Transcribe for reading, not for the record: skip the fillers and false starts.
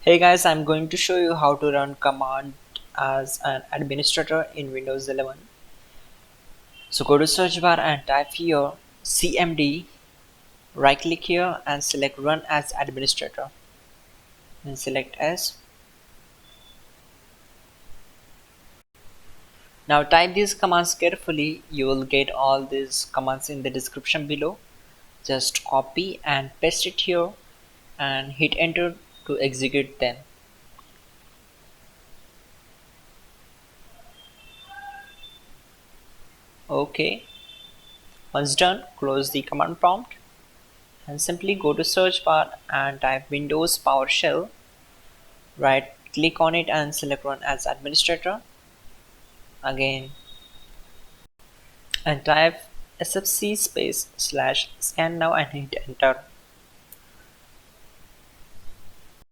Hey guys, I'm going to show you how to run command as an administrator in Windows 11. So go to search bar and type here CMD, right click here and select run as administrator and select S. Now type these commands carefully. You will get all these commands in the description below. Just copy and paste it here and hit enter to execute them. Okay, once done, close the command prompt and simply go to search bar and type Windows PowerShell. Right click on it and select run as administrator again and type sfc space slash scan now and hit enter.